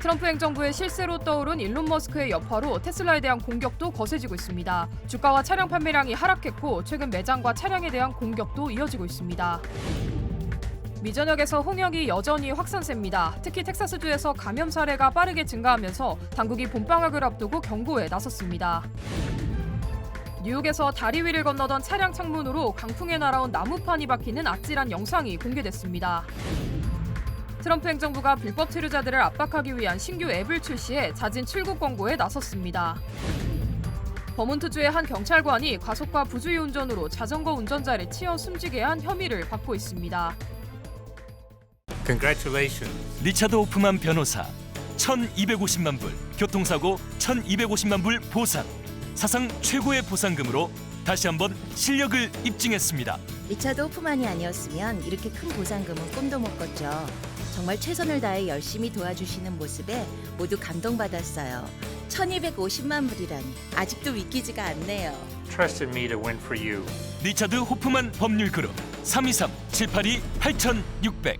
트럼프 행정부의 실세로 떠오른 일론 머스크의 여파로 테슬라에 대한 공격도 거세지고 있습니다. 주가와 차량 판매량이 하락했고 최근 매장과 차량에 대한 공격도 이어지고 있습니다. 미 전역에서 홍역이 여전히 확산세입니다. 특히 텍사스주에서 감염 사례가 빠르게 증가하면서 당국이 봄방학을 앞두고 경고에 나섰습니다. 뉴욕에서 다리 위를 건너던 차량 창문으로 강풍에 날아온 나무판이 박히는 아찔한 영상이 공개됐습니다. 트럼프 행정부가 불법 체류자들을 압박하기 위한 신규 앱을 출시해 자진 출국 권고에 나섰습니다. 버몬트주의 한 경찰관이 과속과 부주의 운전으로 자전거 운전자를 치어 숨지게 한 혐의를 받고 있습니다. Congratulations. 리차드 호프만 변호사 1,250만 불, 교통사고 1,250만 불 보상. 사상 최고의 보상금으로 다시 한번 실력을 입증했습니다. 리차드 호프만이 아니었으면 이렇게 큰 보상금은 꿈도 못 꿨죠. 정말 최선을 다해 열심히 도와주시는 모습에 모두 감동받았어요. 1,250만 불이라니 아직도 믿기지가 않네요. Trust in me to win for you. 리차드 호프만 법률그룹 323-782-8600.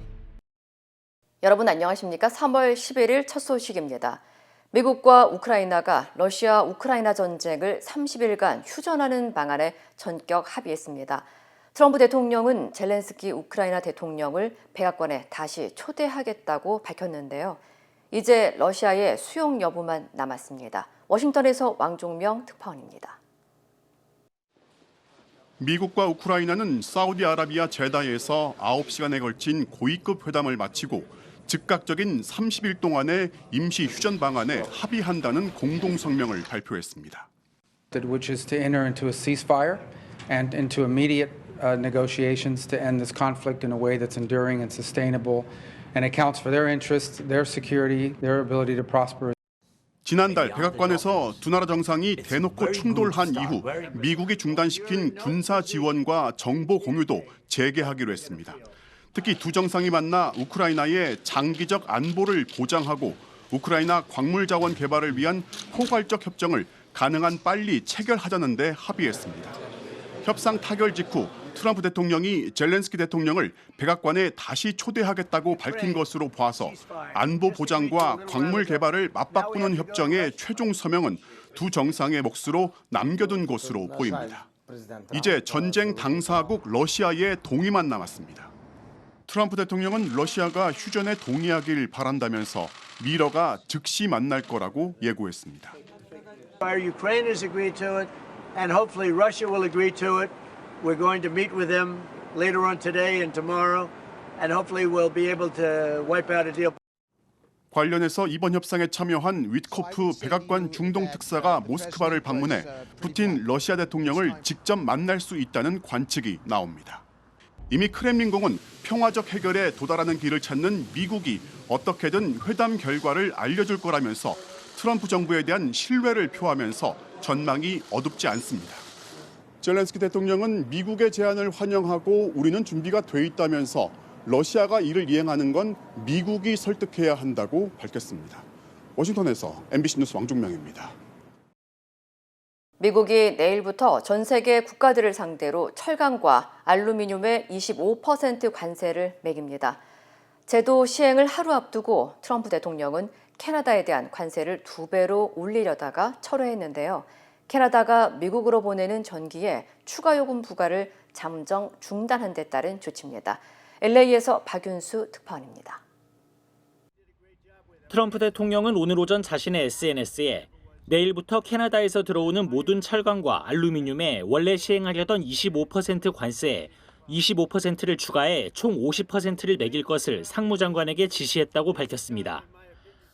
여러분 안녕하십니까? 3월 11일 첫 소식입니다. 미국과 우크라이나가 러시아-우크라이나 전쟁을 30일간 휴전하는 방안에 전격 합의했습니다. 트럼프 대통령은 젤렌스키 우크라이나 대통령을 백악관에 다시 초대하겠다고 밝혔는데요. 이제 러시아의 수용 여부만 남았습니다. 워싱턴에서 왕종명 특파원입니다. 미국과 우크라이나는 사우디아라비아 제다에서 9시간에 걸친 고위급 회담을 마치고 즉각적인 30일 동안의 임시 휴전 방안에 합의한다는 공동 성명을 발표했습니다. Which is to enter into a ceasefire and into immediate negotiations to end this conflict in a way that's enduring and sustainable and accounts for their interests, their security, their ability to prosper. 지난달 백악관에서 두 나라 정상이 대놓고 충돌한 이후 미국이 중단시킨 군사 지원과 정보 공유도 재개하기로 했습니다. 특히 두 정상이 만나 우크라이나의 장기적 안보를 보장하고 우크라이나 광물 자원 개발을 위한 포괄적 협정을 가능한 빨리 체결하자는 데 합의했습니다. 협상 타결 직후 트럼프 대통령이 젤렌스키 대통령을 백악관에 다시 초대하겠다고 밝힌 것으로 봐서 안보 보장과 광물 개발을 맞바꾸는 협정의 최종 서명은 두 정상의 몫으로 남겨둔 것으로 보입니다. 이제 전쟁 당사국 러시아의 동의만 남았습니다. 트럼프 대통령은 러시아가 휴전에 동의하길 바란다면서 미러가 즉시 만날 거라고 예고했습니다. Ukraine has agreed to it, and hopefully Russia will agree to it. We're going to meet with them later on today and tomorrow, and hopefully we'll be able to wipe out a deal. 관련해서 이번 협상에 참여한 위트코프 백악관 중동 특사가 모스크바를 방문해 푸틴 러시아 대통령을 직접 만날 수 있다는 관측이 나옵니다. 이미 크렘린궁은 평화적 해결에 도달하는 길을 찾는 미국이 어떻게든 회담 결과를 알려줄 거라면서 트럼프 정부에 대한 신뢰를 표하면서 전망이 어둡지 않습니다. 젤렌스키 대통령은 미국의 제안을 환영하고 우리는 준비가 돼 있다면서 러시아가 이를 이행하는 건 미국이 설득해야 한다고 밝혔습니다. 워싱턴에서 MBC 뉴스 왕종명입니다. 미국이 내일부터 전 세계 국가들을 상대로 철강과 알루미늄의 25% 관세를 매깁니다. 제도 시행을 하루 앞두고 트럼프 대통령은 캐나다에 대한 관세를 2배로 올리려다가 철회했는데요. 캐나다가 미국으로 보내는 전기에 추가 요금 부과를 잠정 중단한 데 따른 조치입니다. LA에서 박윤수 특파원입니다. 트럼프 대통령은 오늘 오전 자신의 SNS에 내일부터 캐나다에서 들어오는 모든 철강과 알루미늄에 원래 시행하려던 25% 관세에 25%를 추가해 총 50%를 매길 것을 상무장관에게 지시했다고 밝혔습니다.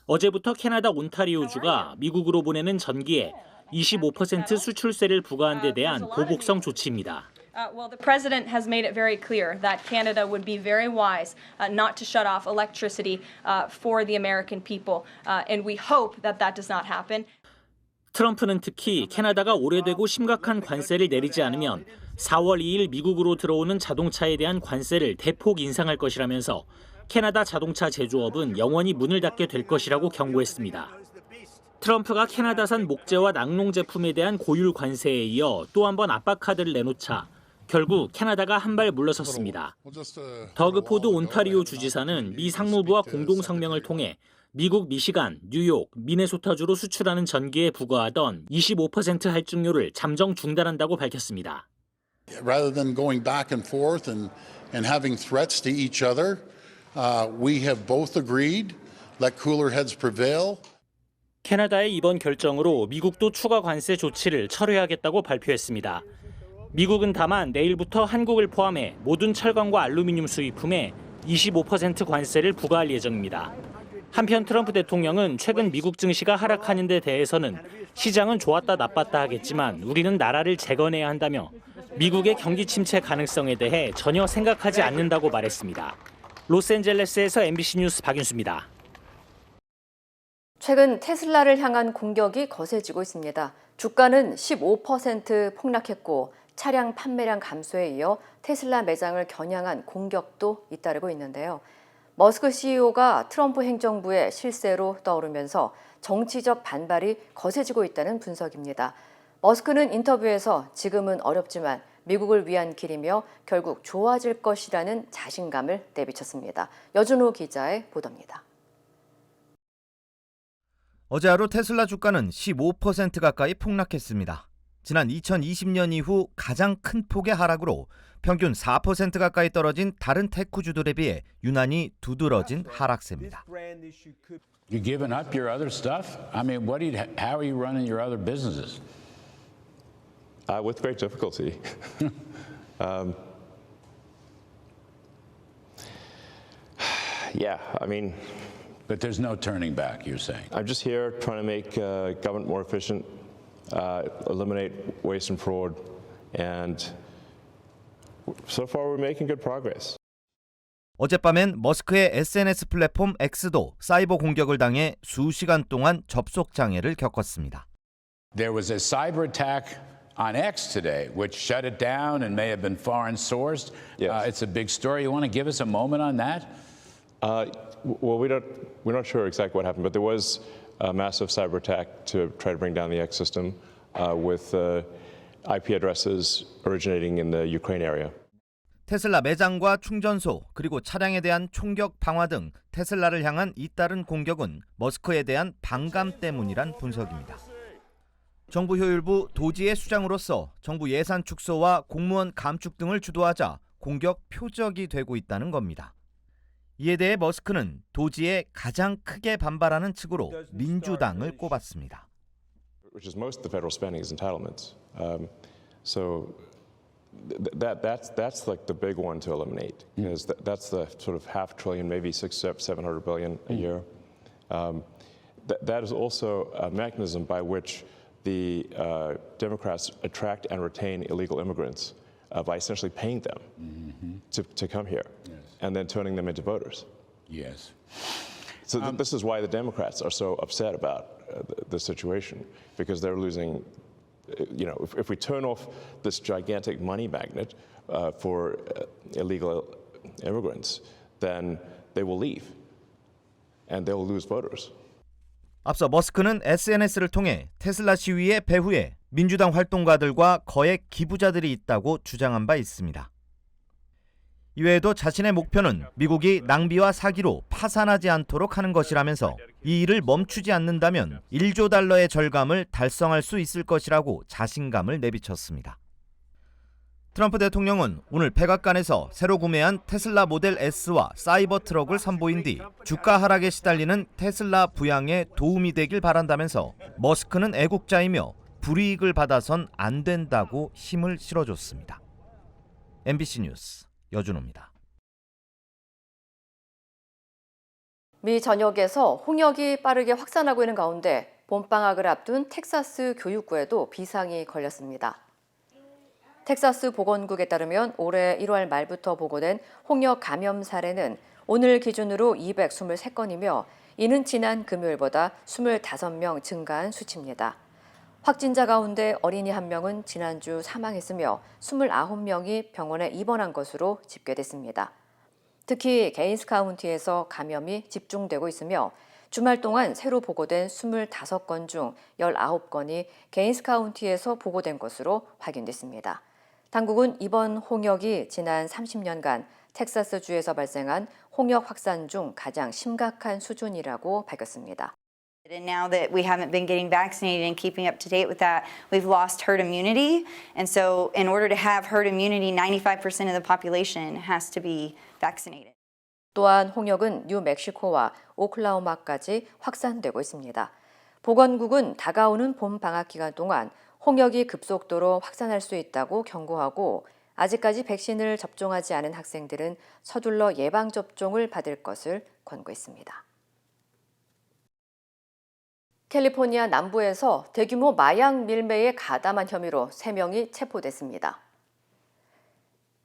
어제부터 캐나다 온타리오주가 미국으로 보내는 전기에 25% 수출세를 부과한 데 대한 보복성 조치입니다. Well, the president has made it very clear that Canada would be very wise not to shut off electricity for the American people, and we hope that that does not happen. 트럼프는 특히 캐나다가 오래되고 심각한 관세를 내리지 않으면 4월 2일 미국으로 들어오는 자동차에 대한 관세를 대폭 인상할 것이라면서 캐나다 자동차 제조업은 영원히 문을 닫게 될 것이라고 경고했습니다. 트럼프가 캐나다산 목재와 낙농 제품에 대한 고율 관세에 이어 또 한 번 압박 카드를 내놓자 결국 캐나다가 한 발 물러섰습니다. 더그 포드 온타리오 주지사는 미 상무부와 공동 성명을 통해 미국 미시간, 뉴욕, 미네소타주로 수출하는 전기에 부과하던 25% 할증료를 잠정 중단한다고 밝혔습니다. Rather than going back and forth and having threats to each other, we have both agreed, let cooler heads prevail. 캐나다의 이번 결정으로 미국도 추가 관세 조치를 철회하겠다고 발표했습니다. 미국은 다만 내일부터 한국을 포함해 모든 철강과 알루미늄 수입품에 25% 관세를 부과할 예정입니다. 한편 트럼프 대통령은 최근 미국 증시가 하락하는 데 대해서는 시장은 좋았다 나빴다 하겠지만 우리는 나라를 재건해야 한다며 미국의 경기 침체 가능성에 대해 전혀 생각하지 않는다고 말했습니다. 로스앤젤레스에서 MBC 뉴스 박윤수입니다. 최근 테슬라를 향한 공격이 거세지고 있습니다. 주가는 15% 폭락했고 차량 판매량 감소에 이어 테슬라 매장을 겨냥한 공격도 잇따르고 있는데요. 머스크 CEO가 트럼프 행정부의 실세로 떠오르면서 정치적 반발이 거세지고 있다는 분석입니다. 머스크는 인터뷰에서 지금은 어렵지만 미국을 위한 길이며 결국 좋아질 것이라는 자신감을 내비쳤습니다. 여준호 기자의 보도입니다. 어제 하루 테슬라 주가는 15% 가까이 폭락했습니다. 지난 2020년 이후 가장 큰 폭의 하락으로 평균 4% 가까이 떨어진 다른 테크주들에 비해 유난히 두드러진 하락세입니다. You giving up your other stuff? I mean, how are you running your other businesses? With great difficulty. Yeah, I mean. But there's no turning back, you're saying? I'm just here trying to make government more efficient, eliminate waste and fraud, and so far we're making good progress. 어젯밤엔 머스크의 SNS 플랫폼 X도 사이버 공격을 당해 수시간 동안 접속 장애를 겪었습니다. There was a cyber attack on X today, which shut it down and may have been foreign sourced. Yes. It's a big story. You want to give us a moment on that? Well, we're not sure exactly what happened, but there was a massive cyber attack to try to bring down the X system with IP addresses originating in the Ukraine area. 테슬라 매장과 충전소 그리고 차량에 대한 총격 방화 등 테슬라를 향한 잇따른 공격은 머스크에 대한 반감 때문이란 분석입니다. 정부 효율부 도지의 수장으로서 정부 예산 축소와 공무원 감축 등을 주도하자 공격 표적이 되고 있다는 겁니다. 이에 대해 머스크는 도지에 가장 크게 반발하는 측으로 민주당을 꼽았습니다. Which is most of the federal spending is entitlements. So that's like the big one to eliminate because that's the sort of $500 billion, maybe $700 billion a year. That is also a mechanism by which the Democrats attract and retain illegal immigrants by essentially paying them to come here and then turning them into voters. Yes. So this is why the Democrats are so upset about the situation because they're losing. You know, if we turn off this gigantic money magnet for illegal immigrants, then they will leave and they will lose voters. 앞서 머스크는 SNS를 통해 테슬라 시위의 배후에 민주당 활동가들과 거액 기부자들이 있다고 주장한 바 있습니다. 이외에도 자신의 목표는 미국이 낭비와 사기로 파산하지 않도록 하는 것이라면서 이 일을 멈추지 않는다면 1조 달러의 절감을 달성할 수 있을 것이라고 자신감을 내비쳤습니다. 트럼프 대통령은 오늘 백악관에서 새로 구매한 테슬라 모델 S와 사이버 트럭을 선보인 뒤 주가 하락에 시달리는 테슬라 부양에 도움이 되길 바란다면서 머스크는 애국자이며 불이익을 받아선 안 된다고 힘을 실어줬습니다. MBC 뉴스 여준호입니다. 미 전역에서 홍역이 빠르게 확산하고 있는 가운데 봄방학을 앞둔 텍사스 교육부에도 비상이 걸렸습니다. 텍사스 보건국에 따르면 올해 1월 말부터 보고된 홍역 감염 사례는 오늘 기준으로 223건이며 이는 지난 금요일보다 25명 증가한 수치입니다. 확진자 가운데 어린이 1명은 지난주 사망했으며 29명이 병원에 입원한 것으로 집계됐습니다. 특히 게인스 카운티에서 감염이 집중되고 있으며 주말 동안 새로 보고된 25건 중 19건이 게인스 카운티에서 보고된 것으로 확인됐습니다. 당국은 이번 홍역이 지난 30년간 텍사스주에서 발생한 홍역 확산 중 가장 심각한 수준이라고 밝혔습니다. And now that we haven't been getting vaccinated and keeping up to date with that, we've lost herd immunity. And so in order to have herd immunity, 95% of the population has to be vaccinated. 또한 홍역은 뉴멕시코와 오클라호마까지 확산되고 있습니다. 보건국은 다가오는 봄 방학 기간 동안 홍역이 급속도로 확산할 수 있다고 경고하고 아직까지 백신을 접종하지 않은 학생들은 서둘러 예방접종을 받을 것을 권고했습니다. 캘리포니아 남부에서 대규모 마약 밀매에 가담한 혐의로 3명이 체포됐습니다.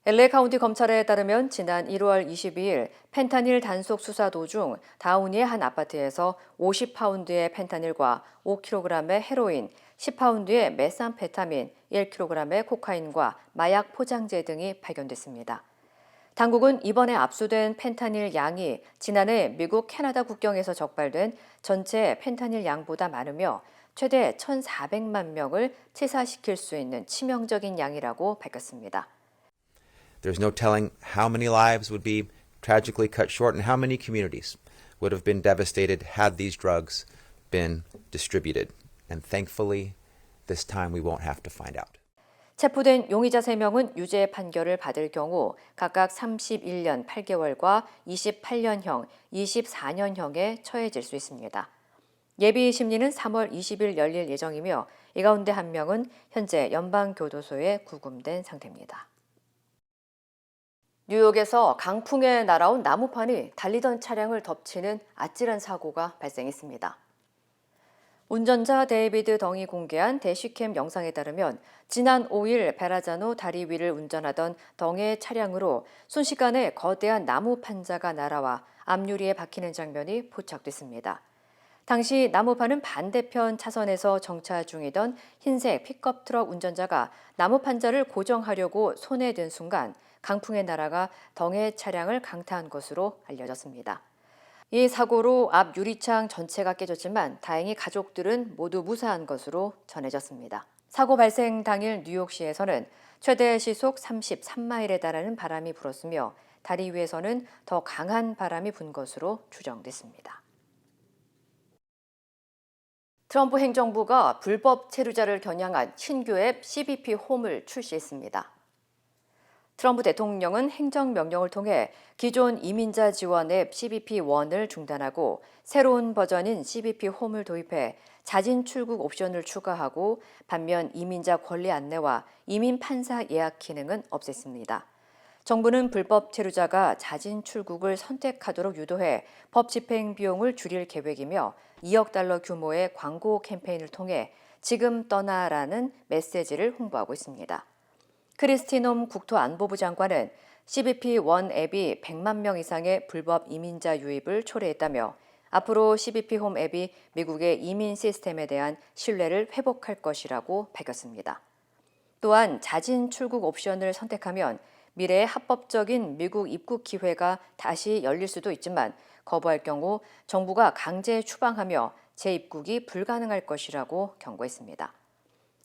LA 카운티 검찰에 따르면 지난 1월 22일 펜타닐 단속 수사 도중 다우니의 한 아파트에서 50파운드의 펜타닐과 5kg의 헤로인, 10파운드의 메삼페타민, 1kg의 코카인과 마약 포장재 등이 발견됐습니다. 당국은 이번에 압수된 펜타닐 양이 지난해 미국 캐나다 국경에서 적발된 전체 펜타닐 양보다 많으며 최대 1,400만 명을 치사시킬 수 있는 치명적인 양이라고 밝혔습니다. There's no telling how many lives would be tragically cut short and how many communities would have been devastated had these drugs been distributed. And thankfully, this time we won't have to find out. 체포된 용의자 3명은 유죄 판결을 받을 경우 각각 31년 8개월과 28년형, 24년형에 처해질 수 있습니다. 예비 심리는 3월 20일 열릴 예정이며 이 가운데 1명은 현재 연방교도소에 구금된 상태입니다. 뉴욕에서 강풍에 날아온 나무판이 달리던 차량을 덮치는 아찔한 사고가 발생했습니다. 운전자 데이비드 덩이 공개한 대시캠 영상에 따르면 지난 5일 베라자노 다리 위를 운전하던 덩의 차량으로 순식간에 거대한 나무 판자가 날아와 앞유리에 박히는 장면이 포착됐습니다. 당시 나무판은 반대편 차선에서 정차 중이던 흰색 픽업 트럭 운전자가 나무 판자를 고정하려고 손에 든 순간 강풍에 날아가 덩의 차량을 강타한 것으로 알려졌습니다. 이 사고로 앞 유리창 전체가 깨졌지만 다행히 가족들은 모두 무사한 것으로 전해졌습니다. 사고 발생 당일 뉴욕시에서는 최대 시속 33마일에 달하는 바람이 불었으며 다리 위에서는 더 강한 바람이 분 것으로 추정됐습니다. 트럼프 행정부가 불법 체류자를 겨냥한 신규 앱 CBP 홈을 출시했습니다. 트럼프 대통령은 행정명령을 통해 기존 이민자 지원 앱 CBP1을 중단하고 새로운 버전인 CBP 홈을 도입해 자진 출국 옵션을 추가하고 반면 이민자 권리 안내와 이민 판사 예약 기능은 없앴습니다. 정부는 불법 체류자가 자진 출국을 선택하도록 유도해 법 집행 비용을 줄일 계획이며 2억 달러 규모의 광고 캠페인을 통해 지금 떠나라는 메시지를 홍보하고 있습니다. 크리스티놈 국토안보부 장관은 CBP1 앱이 100만 명 이상의 불법 이민자 유입을 초래했다며 앞으로 CBP 홈 앱이 미국의 이민 시스템에 대한 신뢰를 회복할 것이라고 밝혔습니다. 또한 자진 출국 옵션을 선택하면 미래의 합법적인 미국 입국 기회가 다시 열릴 수도 있지만 거부할 경우 정부가 강제 추방하며 재입국이 불가능할 것이라고 경고했습니다.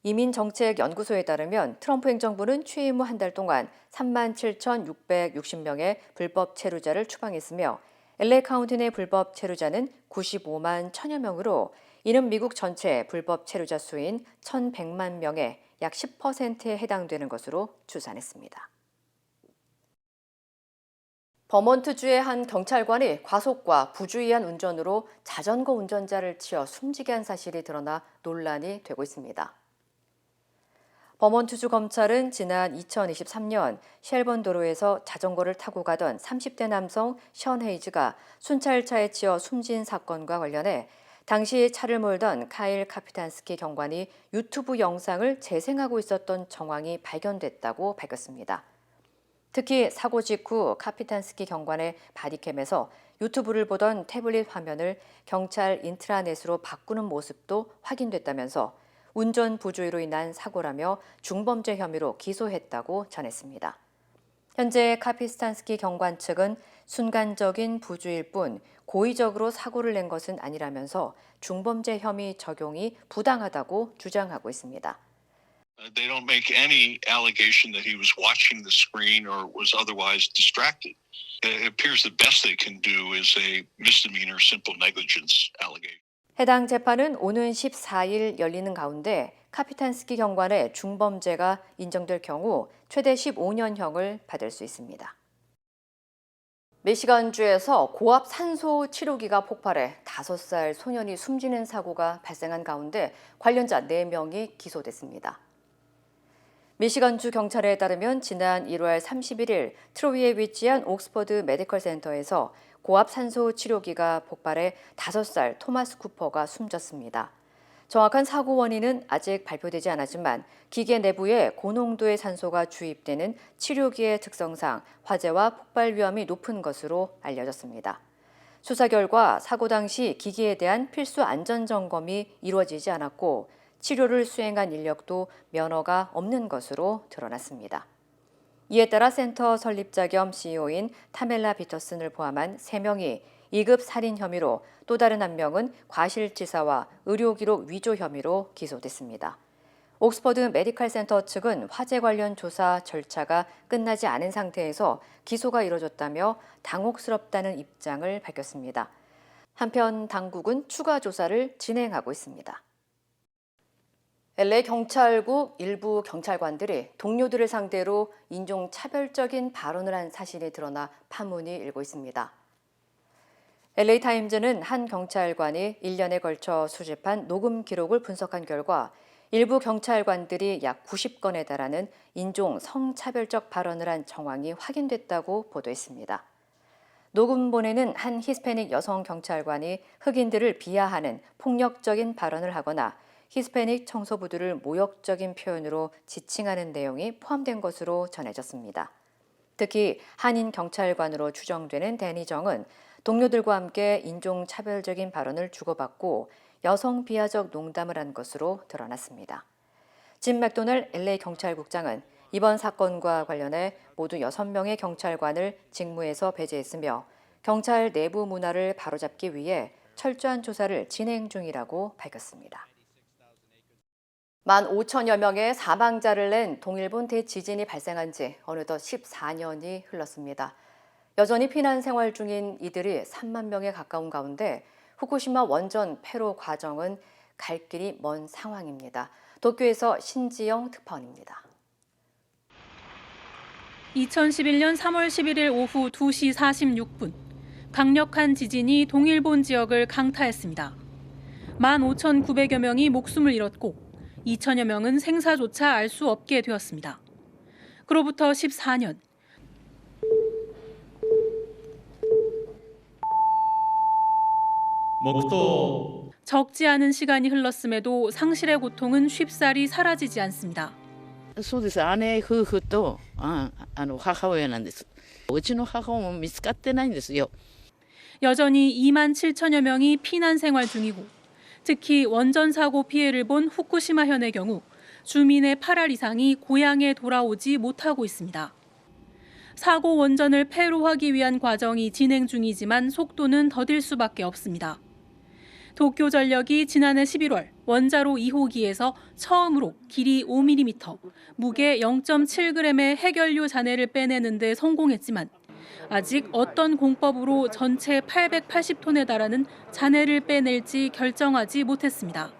이민정책연구소에 따르면 트럼프 행정부는 취임 후 한 달 동안 37,660명의 불법 체류자를 추방했으며 LA 카운티 내 불법 체류자는 95만 1천여 명으로 이는 미국 전체 불법 체류자 수인 1,100만 명의 약 10%에 해당되는 것으로 추산했습니다. 버몬트주의 한 경찰관이 과속과 부주의한 운전으로 자전거 운전자를 치어 숨지게 한 사실이 드러나 논란이 되고 있습니다. 버몬트주 검찰은 지난 2023년 쉘번 도로에서 자전거를 타고 가던 30대 남성 션 헤이즈가 순찰차에 치여 숨진 사건과 관련해 당시 차를 몰던 카일 카피탄스키 경관이 유튜브 영상을 재생하고 있었던 정황이 발견됐다고 밝혔습니다. 특히 사고 직후 카피탄스키 경관의 바디캠에서 유튜브를 보던 태블릿 화면을 경찰 인트라넷으로 바꾸는 모습도 확인됐다면서 운전 부주의로 인한 사고라며 중범죄 혐의로 기소했다고 전했습니다. 현재 카피스탄스키 경관 측은 순간적인 부주의일 뿐 고의적으로 사고를 낸 것은 아니라면서 중범죄 혐의 적용이 부당하다고 주장하고 있습니다. They don't make any allegation that he was watching the screen or was otherwise distracted. It appears the best they can do is a misdemeanor simple negligence allegation. 해당 재판은 오는 14일 열리는 가운데 카피탄스키 경관의 중범죄가 인정될 경우 최대 15년형을 받을 수 있습니다. 미시건주에서 고압 산소 치료기가 폭발해 5살 소년이 숨지는 사고가 발생한 가운데 관련자 4명이 기소됐습니다. 미시건주 경찰에 따르면 지난 1월 31일 트로이에 위치한 옥스퍼드 메디컬 센터에서 고압 산소 치료기가 폭발해 5살 토마스 쿠퍼가 숨졌습니다. 정확한 사고 원인은 아직 발표되지 않았지만 기계 내부에 고농도의 산소가 주입되는 치료기의 특성상 화재와 폭발 위험이 높은 것으로 알려졌습니다. 수사 결과 사고 당시 기기에 대한 필수 안전 점검이 이루어지지 않았고 치료를 수행한 인력도 면허가 없는 것으로 드러났습니다. 이에 따라 센터 설립자 겸 CEO인 타멜라 피터슨을 포함한 3명이 2급 살인 혐의로 또 다른 1명은 과실치사와 의료기록 위조 혐의로 기소됐습니다. 옥스퍼드 메디컬 센터 측은 화재 관련 조사 절차가 끝나지 않은 상태에서 기소가 이뤄졌다며 당혹스럽다는 입장을 밝혔습니다. 한편 당국은 추가 조사를 진행하고 있습니다. LA 경찰국 일부 경찰관들이 동료들을 상대로 인종차별적인 발언을 한 사실이 드러나 파문이 일고 있습니다. LA 타임즈는 한 경찰관이 1년에 걸쳐 수집한 녹음 기록을 분석한 결과 일부 경찰관들이 약 90건에 달하는 인종 성차별적 발언을 한 정황이 확인됐다고 보도했습니다. 녹음본에는 한 히스패닉 여성 경찰관이 흑인들을 비하하는 폭력적인 발언을 하거나 히스패닉 청소부들을 모욕적인 표현으로 지칭하는 내용이 포함된 것으로 전해졌습니다. 특히 한인 경찰관으로 추정되는 데니 정은 동료들과 함께 인종차별적인 발언을 주고받고 여성 비하적 농담을 한 것으로 드러났습니다. 짐 맥도널 LA 경찰국장은 이번 사건과 관련해 모두 6명의 경찰관을 직무에서 배제했으며 경찰 내부 문화를 바로잡기 위해 철저한 조사를 진행 중이라고 밝혔습니다. 15,000여 명의 사망자를 낸 동일본 대지진이 발생한 지 어느덧 14년이 흘렀습니다. 여전히 피난 생활 중인 이들이 3만 명에 가까운 가운데 후쿠시마 원전 폐로 과정은 갈 길이 먼 상황입니다. 도쿄에서 신지영 특파원입니다. 2011년 3월 11일 오후 2시 46분, 강력한 지진이 동일본 지역을 강타했습니다. 15,900여 명이 목숨을 잃었고 2천여 명은 생사조차 알 수 없게 되었습니다. 그로부터 14년. 적지 않은 시간이 흘렀음에도 상실의 고통은 쉽사리 사라지지 않습니다. そうです。姉夫婦と母親なんです。うちの母も見つかってないんですよ. 여전히 2만 7천여 명이 피난 생활 중이고 특히 원전 사고 피해를 본 후쿠시마현의 경우 주민의 8할 이상이 고향에 돌아오지 못하고 있습니다. 사고 원전을 폐로하기 위한 과정이 진행 중이지만 속도는 더딜 수밖에 없습니다. 도쿄전력이 지난해 11월 원자로 2호기에서 처음으로 길이 5mm, 무게 0.7g의 해결류 잔해를 빼내는 데 성공했지만 아직 어떤 공법으로 전체 880톤에 달하는 잔해를 빼낼지 결정하지 못했습니다.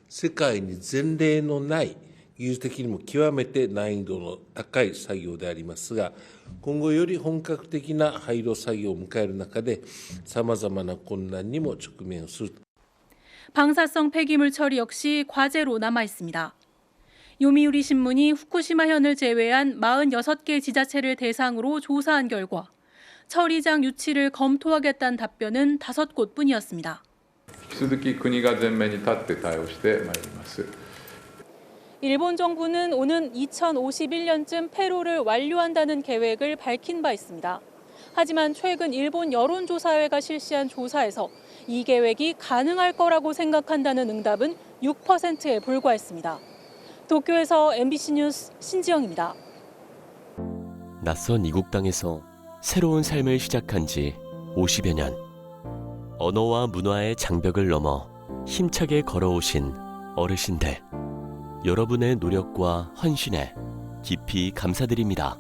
世界に前例のない技術的にも極めて難易度の高い作業でありますが、今後より本格的な廃炉作業を迎える中でさまざまな困難にも直面する。 방사성 폐기물 처리 역시 과제로 남아 있습니다. 요미우리 신문이 후쿠시마현을 제외한 46개 지자체를 대상으로 조사한 결과 처리장 유치를 검토하겠다는 답변은 5곳뿐이었습니다. 引き続き国が前面に立って対応してまいります。 일본 정부는 오는 2051년쯤 폐로를 완료한다는 계획을 밝힌 바 있습니다. 하지만 최근 일본 여론조사회가 실시한 조사에서 이 계획이 가능할 거라고 생각한다는 응답은 6%에 불과했습니다. 도쿄에서 MBC 뉴스 신지영입니다. 낯선 이국 땅에서 새로운 삶을 시작한 지 50여 년. 언어와 문화의 장벽을 넘어 힘차게 걸어오신 어르신들. 여러분의 노력과 헌신에 깊이 감사드립니다.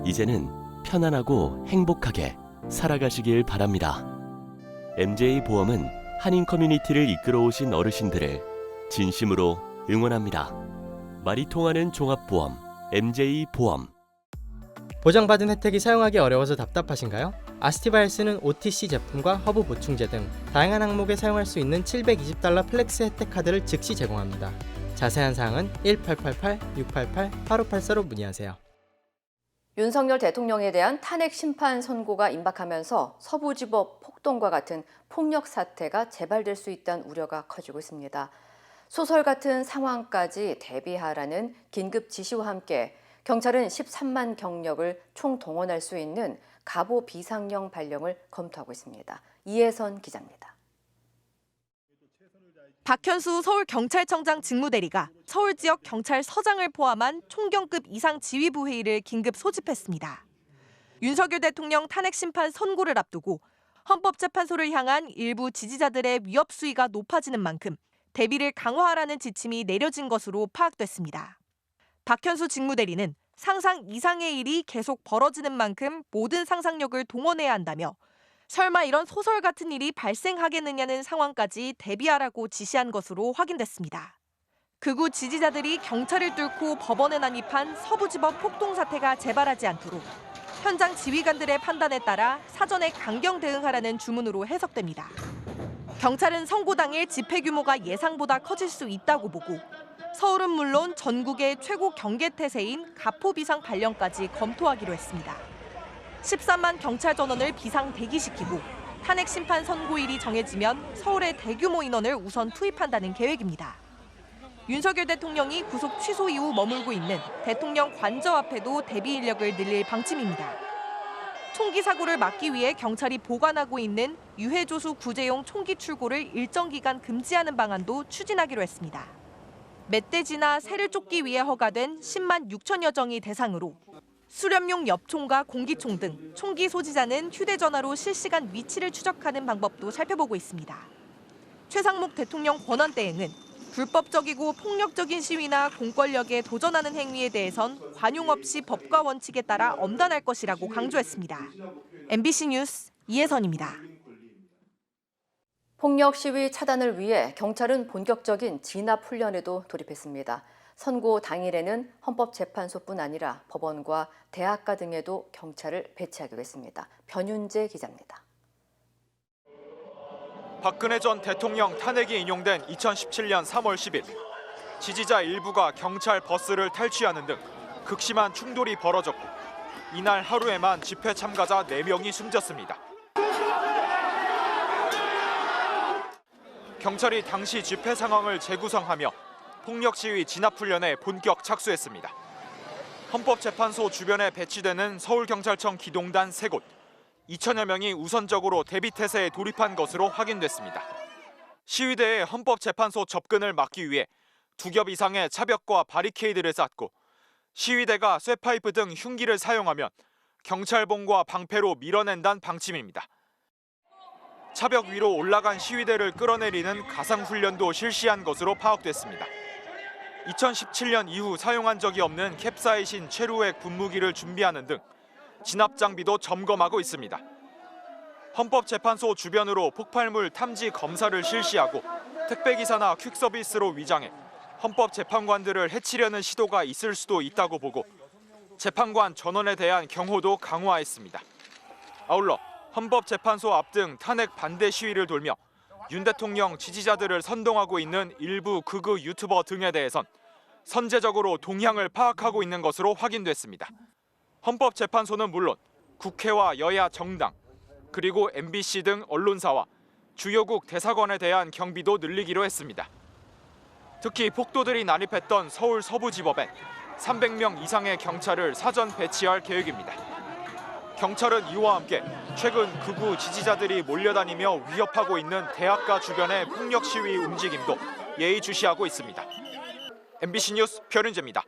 이제는 편안하고 행복하게 살아가시길 바랍니다. MJ보험은 한인 커뮤니티를 이끌어오신 어르신들을 진심으로 응원합니다. 말이 통하는 종합보험 MJ보험. 보장받은 혜택이 사용하기 어려워서 답답하신가요? 아스티바헬스는 OTC 제품과 허브 보충제 등 다양한 항목에 사용할 수 있는 $720 플렉스 혜택 카드를 즉시 제공합니다. 자세한 사항은 1888-688-8584로 문의하세요. 윤석열 대통령에 대한 탄핵 심판 선고가 임박하면서 서부지법 폭동과 같은 폭력 사태가 재발될 수 있다는 우려가 커지고 있습니다. 소설 같은 상황까지 대비하라는 긴급 지시와 함께 경찰은 13만 경력을 총동원할 수 있는 가보 비상령 발령을 검토하고 있습니다. 이혜선 기자입니다. 박현수 서울경찰청장 직무대리가 서울 지역 경찰서장을 포함한 총경급 이상 지휘부 회의를 긴급 소집했습니다. 윤석열 대통령 탄핵 심판 선고를 앞두고 헌법재판소를 향한 일부 지지자들의 위협 수위가 높아지는 만큼 대비를 강화하라는 지침이 내려진 것으로 파악됐습니다. 박현수 직무대리는 상상 이상의 일이 계속 벌어지는 만큼 모든 상상력을 동원해야 한다며 설마 이런 소설 같은 일이 발생하겠느냐는 상황까지 대비하라고 지시한 것으로 확인됐습니다. 극우 지지자들이 경찰을 뚫고 법원에 난입한 서부지법 폭동 사태가 재발하지 않도록 현장 지휘관들의 판단에 따라 사전에 강경 대응하라는 주문으로 해석됩니다. 경찰은 선고 당일 집회 규모가 예상보다 커질 수 있다고 보고 서울은 물론 전국의 최고 경계태세인 가포 비상 발령까지 검토하기로 했습니다. 13만 경찰 전원을 비상 대기시키고 탄핵 심판 선고일이 정해지면 서울의 대규모 인원을 우선 투입한다는 계획입니다. 윤석열 대통령이 구속 취소 이후 머물고 있는 대통령 관저 앞에도 대비 인력을 늘릴 방침입니다. 총기 사고를 막기 위해 경찰이 보관하고 있는 유해조수 구제용 총기 출고를 일정 기간 금지하는 방안도 추진하기로 했습니다. 멧돼지나 새를 쫓기 위해 허가된 10만 6천여 정이 대상으로 수렴용 엽총과 공기총 등 총기 소지자는 휴대전화로 실시간 위치를 추적하는 방법도 살펴보고 있습니다. 최상목 대통령 권한 대행은 불법적이고 폭력적인 시위나 공권력에 도전하는 행위에 대해선 관용 없이 법과 원칙에 따라 엄단할 것이라고 강조했습니다. MBC 뉴스 이혜선입니다. 폭력 시위 차단을 위해 경찰은 본격적인 진압 훈련에도 돌입했습니다. 선고 당일에는 헌법재판소뿐 아니라 법원과 대학가 등에도 경찰을 배치하기로 했습니다. 변윤재 기자입니다. 박근혜 전 대통령 탄핵이 인용된 2017년 3월 10일 지지자 일부가 경찰 버스를 탈취하는 등 극심한 충돌이 벌어졌고 이날 하루에만 집회 참가자 4명이 숨졌습니다. 경찰이 당시 집회 상황을 재구성하며 폭력 시위 진압 훈련에 본격 착수했습니다. 헌법재판소 주변에 배치되는 서울경찰청 기동단 3곳, 2천여 명이 우선적으로 대비태세에 돌입한 것으로 확인됐습니다. 시위대의 헌법재판소 접근을 막기 위해 2겹 이상의 차벽과 바리케이드를 쌓고 시위대가 쇠파이프 등 흉기를 사용하면 경찰봉과 방패로 밀어낸다는 방침입니다. 차벽 위로 올라간 시위대를 끌어내리는 가상훈련도 실시한 것으로 파악됐습니다. 2017년 이후 사용한 적이 없는 캡사이신 최루액 분무기를 준비하는 등 진압 장비도 점검하고 있습니다. 헌법재판소 주변으로 폭발물 탐지 검사를 실시하고 택배기사나 퀵서비스로 위장해 헌법재판관들을 해치려는 시도가 있을 수도 있다고 보고 재판관 전원에 대한 경호도 강화했습니다. 아울러 헌법재판소 앞 등 탄핵 반대 시위를 돌며 윤 대통령 지지자들을 선동하고 있는 일부 극우 유튜버 등에 대해선 선제적으로 동향을 파악하고 있는 것으로 확인됐습니다. 헌법재판소는 물론 국회와 여야 정당, 그리고 MBC 등 언론사와 주요국 대사관에 대한 경비도 늘리기로 했습니다. 특히 폭도들이 난입했던 서울 서부지법엔 300명 이상의 경찰을 사전 배치할 계획입니다. 경찰은 이와 함께 최근 극우 지지자들이 몰려다니며 위협하고 있는 대학가 주변의 폭력 시위 움직임도 예의주시하고 있습니다. MBC 뉴스 변윤재입니다.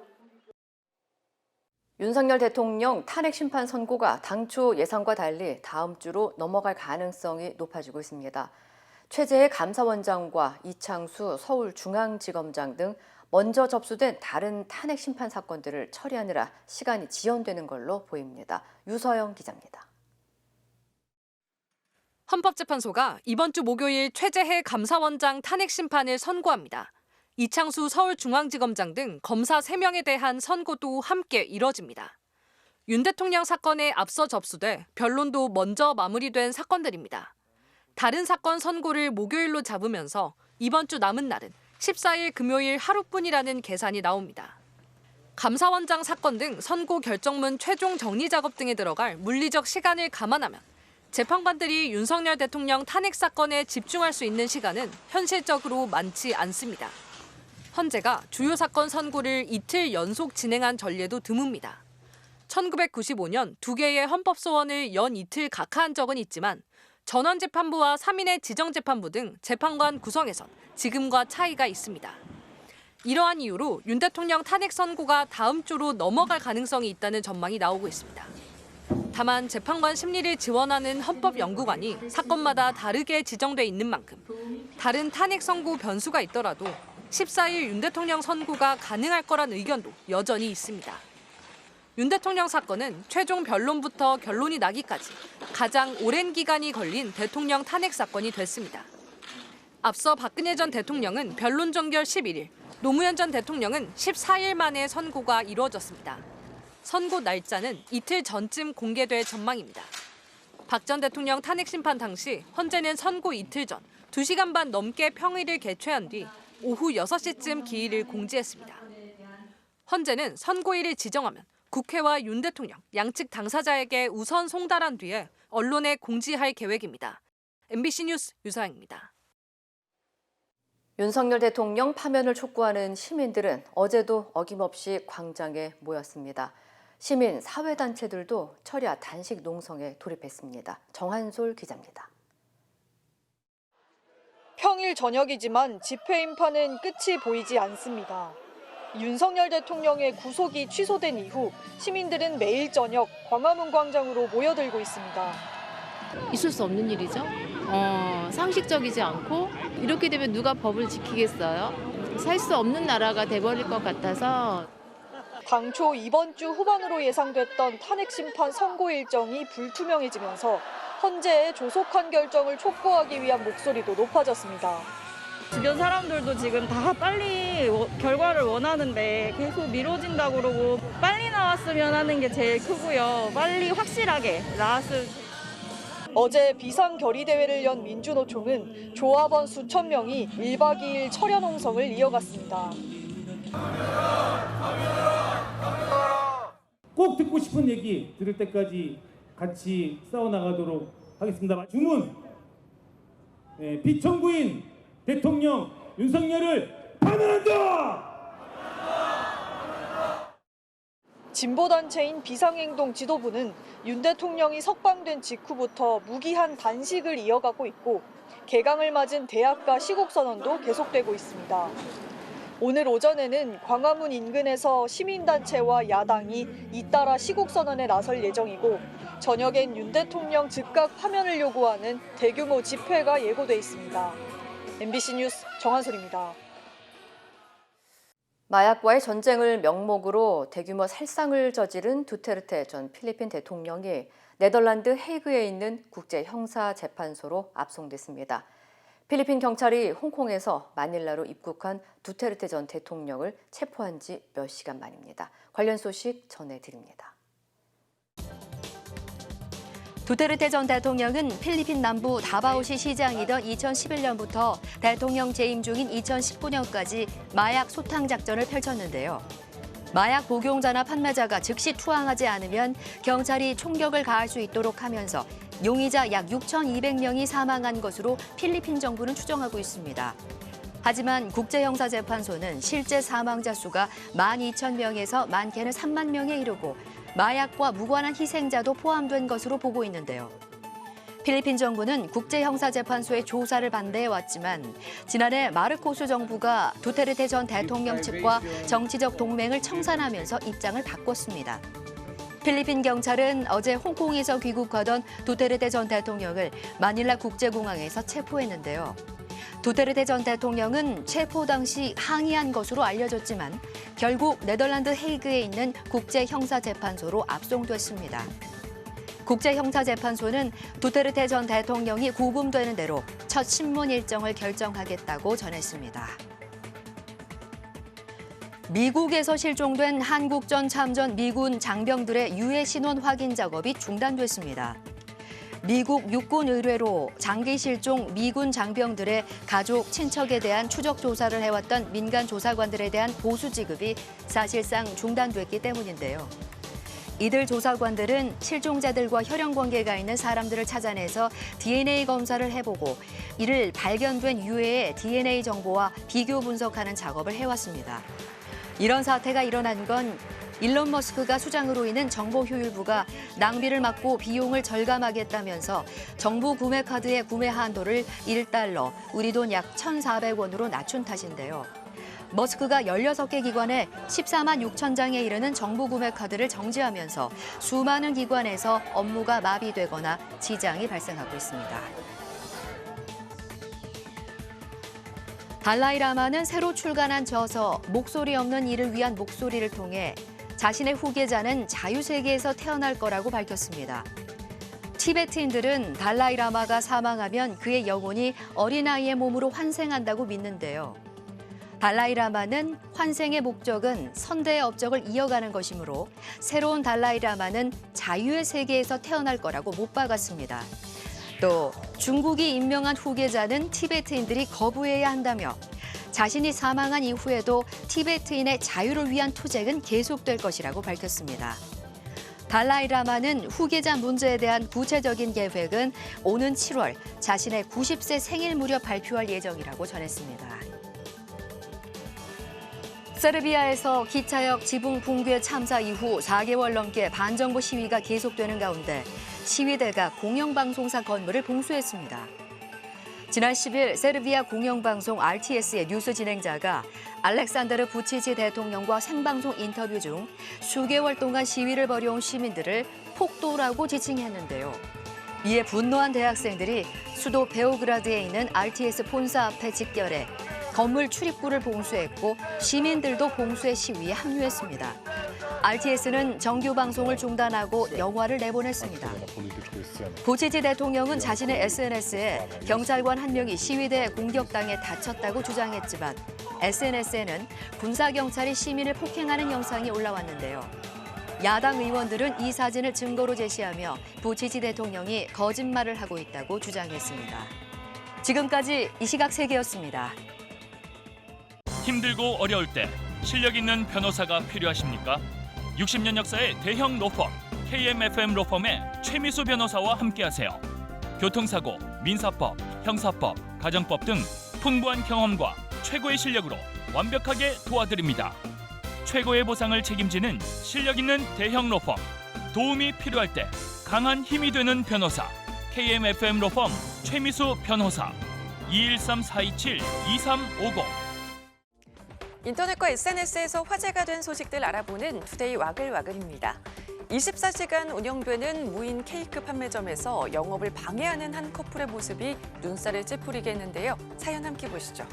윤석열 대통령 탄핵 심판 선고가 당초 예상과 달리 다음 주로 넘어갈 가능성이 높아지고 있습니다. 최재해 감사원장과 이창수 서울중앙지검장 등 먼저 접수된 다른 탄핵 심판 사건들을 처리하느라 시간이 지연되는 걸로 보입니다. 유서영 기자입니다. 헌법재판소가 이번 주 목요일 최재해 감사원장 탄핵 심판을 선고합니다. 이창수 서울중앙지검장 등 검사 3명에 대한 선고도 함께 이뤄집니다. 윤 대통령 사건에 앞서 접수돼 변론도 먼저 마무리된 사건들입니다. 다른 사건 선고를 목요일로 잡으면서 이번 주 남은 날은 14일 금요일 하루뿐이라는 계산이 나옵니다. 감사원장 사건 등 선고 결정문 최종 정리 작업 등에 들어갈 물리적 시간을 감안하면 재판관들이 윤석열 대통령 탄핵 사건에 집중할 수 있는 시간은 현실적으로 많지 않습니다. 헌재가 주요 사건 선고를 이틀 연속 진행한 전례도 드뭅니다. 1995년 2개의 헌법소원을 연 이틀 각하한 적은 있지만 전원재판부와 3인의 지정재판부 등 재판관 구성에선 지금과 차이가 있습니다. 이러한 이유로 윤 대통령 탄핵 선고가 다음 주로 넘어갈 가능성이 있다는 전망이 나오고 있습니다. 다만 재판관 심리를 지원하는 헌법연구관이 사건마다 다르게 지정돼 있는 만큼 다른 탄핵 선고 변수가 있더라도 14일 윤 대통령 선고가 가능할 거란 의견도 여전히 있습니다. 윤 대통령 사건은 최종 변론부터 결론이 나기까지 가장 오랜 기간이 걸린 대통령 탄핵 사건이 됐습니다. 앞서 박근혜 전 대통령은 변론 종결 11일, 노무현 전 대통령은 14일 만에 선고가 이루어졌습니다. 선고 날짜는 이틀 전쯤 공개될 전망입니다. 박 전 대통령 탄핵 심판 당시 헌재는 선고 이틀 전 2시간 반 넘게 평의를 개최한 뒤 오후 6시쯤 기일을 공지했습니다. 헌재는 선고일을 지정하면 국회와 윤 대통령 양측 당사자에게 우선 송달한 뒤에 언론에 공지할 계획입니다. MBC 뉴스 유서영입니다. 윤석열 대통령 파면을 촉구하는 시민들은 어제도 어김없이 광장에 모였습니다. 시민 사회단체들도 철야 단식 농성에 돌입했습니다. 정한솔 기자입니다. 평일 저녁이지만 집회 인파는 끝이 보이지 않습니다. 윤석열 대통령의 구속이 취소된 이후 시민들은 매일 저녁 광화문 광장으로 모여들고 있습니다. 있을 수 없는 일이죠. 상식적이지 않고 이렇게 되면 누가 법을 지키겠어요? 살 수 없는 나라가 돼버릴 것 같아서. 당초 이번 주 후반으로 예상됐던 탄핵 심판 선고 일정이 불투명해지면서 헌재의 조속한 결정을 촉구하기 위한 목소리도 높아졌습니다. 주변 사람들도 지금 다 빨리 결과를 원하는데 계속 미뤄진다고 그러고 빨리 나왔으면 하는 게 제일 크고요. 빨리 확실하게 나왔으면. 어제 비상결의대회를 연 민주노총은 조합원 수천 명이 1박 2일 철야 농성을 이어갔습니다. 꼭 듣고 싶은 얘기 들을 때까지 같이 싸워나가도록 하겠습니다. 주문, 비청구인 대통령 윤석열을 파면한다! 진보단체인 비상행동 지도부는 윤 대통령이 석방된 직후부터 무기한 단식을 이어가고 있고 개강을 맞은 대학가 시국선언도 계속되고 있습니다. 오늘 오전에는 광화문 인근에서 시민단체와 야당이 잇따라 시국선언에 나설 예정이고 저녁엔 윤 대통령 즉각 파면을 요구하는 대규모 집회가 예고돼 있습니다. MBC 뉴스 정한솔입니다. 마약과의 전쟁을 명목으로 대규모 살상을 저지른 두테르테 전 필리핀 대통령이 네덜란드 헤이그에 있는 국제형사재판소로 압송됐습니다. 필리핀 경찰이 홍콩에서 마닐라로 입국한 두테르테 전 대통령을 체포한 지 몇 시간 만입니다. 관련 소식 전해드립니다. 두테르테 전 대통령은 필리핀 남부 다바오시 시장이던 2011년부터 대통령 재임 중인 2019년까지 마약 소탕 작전을 펼쳤는데요. 마약 복용자나 판매자가 즉시 투항하지 않으면 경찰이 총격을 가할 수 있도록 하면서 용의자 약 6,200명이 사망한 것으로 필리핀 정부는 추정하고 있습니다. 하지만 국제형사재판소는 실제 사망자 수가 12,000명에서 많게는 3만 명에 이르고 마약과 무관한 희생자도 포함된 것으로 보고 있는데요. 필리핀 정부는 국제형사재판소의 조사를 반대해왔지만 지난해 마르코스 정부가 두테르테 전 대통령 측과 정치적 동맹을 청산하면서 입장을 바꿨습니다. 필리핀 경찰은 어제 홍콩에서 귀국하던 두테르테 전 대통령을 마닐라 국제공항에서 체포했는데요. 두테르테 전 대통령은 체포 당시 항의한 것으로 알려졌지만 결국 네덜란드 헤이그에 있는 국제형사재판소로 압송됐습니다. 국제형사재판소는 두테르테 전 대통령이 구금되는 대로 첫 신문 일정을 결정하겠다고 전했습니다. 미국에서 실종된 한국전 참전 미군 장병들의 유해 신원 확인 작업이 중단됐습니다. 미국 육군 의뢰로 장기 실종 미군 장병들의 가족, 친척에 대한 추적 조사를 해왔던 민간 조사관들에 대한 보수 지급이 사실상 중단됐기 때문인데요. 이들 조사관들은 실종자들과 혈연 관계가 있는 사람들을 찾아내서 DNA 검사를 해보고 이를 발견된 유해의 DNA 정보와 비교 분석하는 작업을 해왔습니다. 이런 사태가 일어난 건 일론 머스크가 수장으로 있는 정보효율부가 낭비를 막고 비용을 절감하겠다면서 정부 구매 카드의 구매 한도를 1달러, 우리 돈 약 1,400원으로 낮춘 탓인데요. 머스크가 16개 기관에 14만 6천 장에 이르는 정부 구매 카드를 정지하면서 수많은 기관에서 업무가 마비되거나 지장이 발생하고 있습니다. 달라이 라마는 새로 출간한 저서 목소리 없는 이를 위한 목소리를 통해 자신의 후계자는 자유세계에서 태어날 거라고 밝혔습니다. 티베트인들은 달라이 라마가 사망하면 그의 영혼이 어린아이의 몸으로 환생한다고 믿는데요. 달라이 라마는 환생의 목적은 선대의 업적을 이어가는 것이므로 새로운 달라이 라마는 자유의 세계에서 태어날 거라고 못 박았습니다. 또 중국이 임명한 후계자는 티베트인들이 거부해야 한다며 자신이 사망한 이후에도 티베트인의 자유를 위한 투쟁은 계속될 것이라고 밝혔습니다. 달라이 라마는 후계자 문제에 대한 구체적인 계획은 오는 7월 자신의 90세 생일 무렵 발표할 예정이라고 전했습니다. 세르비아에서 기차역 지붕 붕괴 참사 이후 4개월 넘게 반정부 시위가 계속되는 가운데 시위대가 공영방송사 건물을 봉쇄했습니다. 지난 10일 세르비아 공영방송 RTS의 뉴스 진행자가 알렉산더르 부치치 대통령과 생방송 인터뷰 중 수개월 동안 시위를 벌여온 시민들을 폭도라고 지칭했는데요. 이에 분노한 대학생들이 수도 베오그라드에 있는 RTS 본사 앞에 집결해 건물 출입구를 봉쇄했고 시민들도 봉쇄 시위에 합류했습니다. RTS는 정규 방송을 중단하고 영화를 내보냈습니다. 부치치 대통령은 자신의 SNS에 경찰관 한 명이 시위대 공격당해 다쳤다고 주장했지만 SNS에는 군사경찰이 시민을 폭행하는 영상이 올라왔는데요. 야당 의원들은 이 사진을 증거로 제시하며 부치치 대통령이 거짓말을 하고 있다고 주장했습니다. 지금까지 이 시각 세계였습니다. 힘들고 어려울 때 실력 있는 변호사가 필요하십니까? 60년 역사의 대형 로펌 KMFM 로펌의 최미수 변호사와 함께하세요. 교통사고, 민사법, 형사법, 가정법 등 풍부한 경험과 최고의 실력으로 완벽하게 도와드립니다. 최고의 보상을 책임지는 실력 있는 대형 로펌. 도움이 필요할 때 강한 힘이 되는 변호사 KMFM 로펌 최미수 변호사 213-427-2350. 인터넷과 SNS에서 화제가 된 소식들 알아보는 투데이 와글와글입니다. 24시간 운영되는 무인 케이크 판매점에서 영업을 방해하는 한 커플의 모습이 눈살을 찌푸리게 했는데요. 사연 함께 보시죠.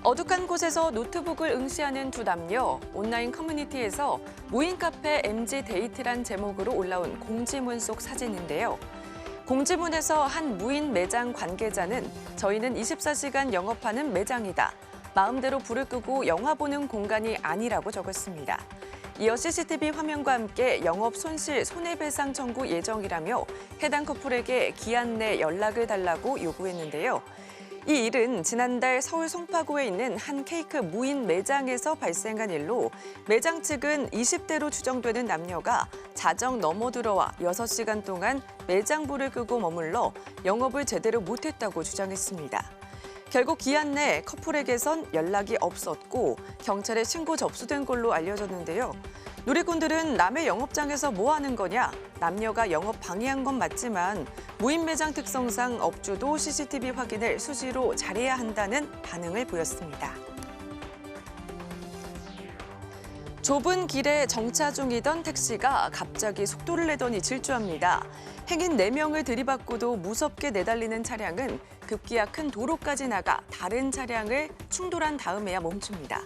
어둑한 곳에서 노트북을 응시하는 두 남녀, 온라인 커뮤니티에서 무인 카페 MG 데이트란 제목으로 올라온 공지문 속 사진인데요. 공지문에서 한 무인 매장 관계자는 저희는 24시간 영업하는 매장이다. 마음대로 불을 끄고 영화 보는 공간이 아니라고 적었습니다. 이어 CCTV 화면과 함께 영업 손실 손해배상 청구 예정이라며 해당 커플에게 기한 내 연락을 달라고 요구했는데요. 이 일은 지난달 서울 송파구에 있는 한 케이크 무인 매장에서 발생한 일로 매장 측은 20대로 추정되는 남녀가 자정 넘어들어와 6시간 동안 매장 불을 끄고 머물러 영업을 제대로 못했다고 주장했습니다. 결국 기한 내 커플에게선 연락이 없었고 경찰에 신고 접수된 걸로 알려졌는데요. 누리꾼들은 남의 영업장에서 뭐 하는 거냐? 남녀가 영업 방해한 건 맞지만 무인 매장 특성상 업주도 CCTV 확인을 수시로 잘해야 한다는 반응을 보였습니다. 좁은 길에 정차 중이던 택시가 갑자기 속도를 내더니 질주합니다. 행인 4명을 들이받고도 무섭게 내달리는 차량은 급기야 큰 도로까지 나가 다른 차량을 충돌한 다음에야 멈춥니다.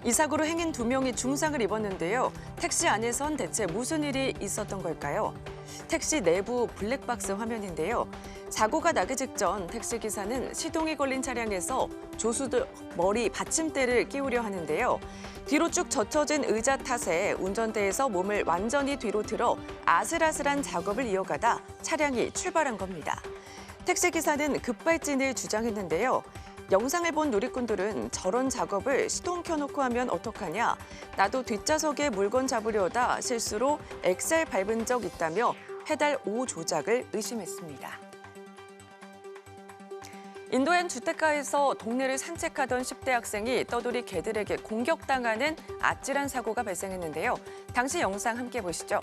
이 사고로 행인 2명이 중상을 입었는데요. 택시 안에선 대체 무슨 일이 있었던 걸까요? 택시 내부 블랙박스 화면인데요. 사고가 나기 직전 택시기사는 시동이 걸린 차량에서 조수들 머리 받침대를 끼우려 하는데요. 뒤로 쭉 젖혀진 의자 탓에 운전대에서 몸을 완전히 뒤로 틀어 아슬아슬한 작업을 이어가다 차량이 출발한 겁니다. 택시기사는 급발진을 주장했는데요. 영상을 본 누리꾼들은 저런 작업을 시동 켜놓고 하면 어떡하냐, 나도 뒷좌석에 물건 잡으려다 실수로 엑셀 밟은 적 있다며 페달 5 조작을 의심했습니다. 인도 한 주택가에서 동네를 산책하던 10대 학생이 떠돌이 개들에게 공격당하는 아찔한 사고가 발생했는데요. 당시 영상 함께 보시죠.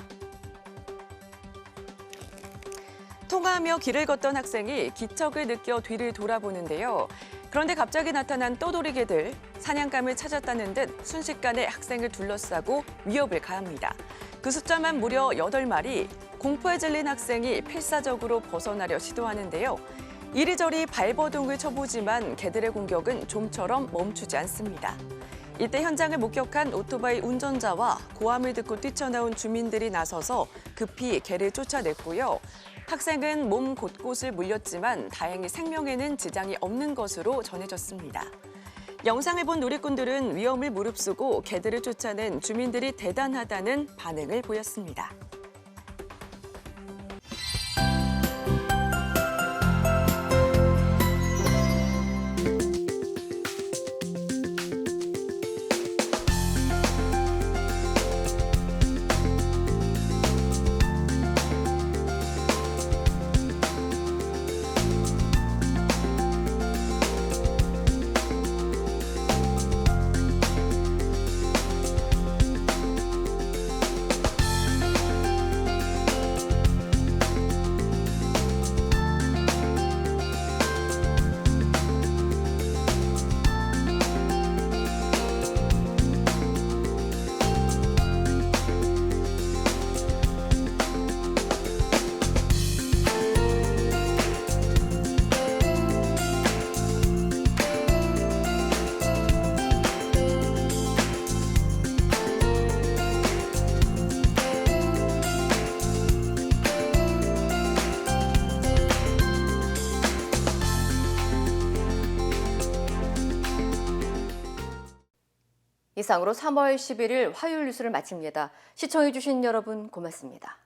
통화하며 길을 걷던 학생이 기척을 느껴 뒤를 돌아보는데요. 그런데 갑자기 나타난 떠돌이 개들, 사냥감을 찾았다는 듯 순식간에 학생을 둘러싸고 위협을 가합니다. 그 숫자만 무려 8마리, 공포에 질린 학생이 필사적으로 벗어나려 시도하는데요. 이리저리 발버둥을 쳐보지만 개들의 공격은 좀처럼 멈추지 않습니다. 이때 현장을 목격한 오토바이 운전자와 고함을 듣고 뛰쳐나온 주민들이 나서서 급히 개를 쫓아냈고요. 학생은 몸 곳곳을 물렸지만 다행히 생명에는 지장이 없는 것으로 전해졌습니다. 영상을 본 누리꾼들은 위험을 무릅쓰고 개들을 쫓아낸 주민들이 대단하다는 반응을 보였습니다. 이상으로 3월 11일 화요일 뉴스를 마칩니다. 시청해주신 여러분 고맙습니다.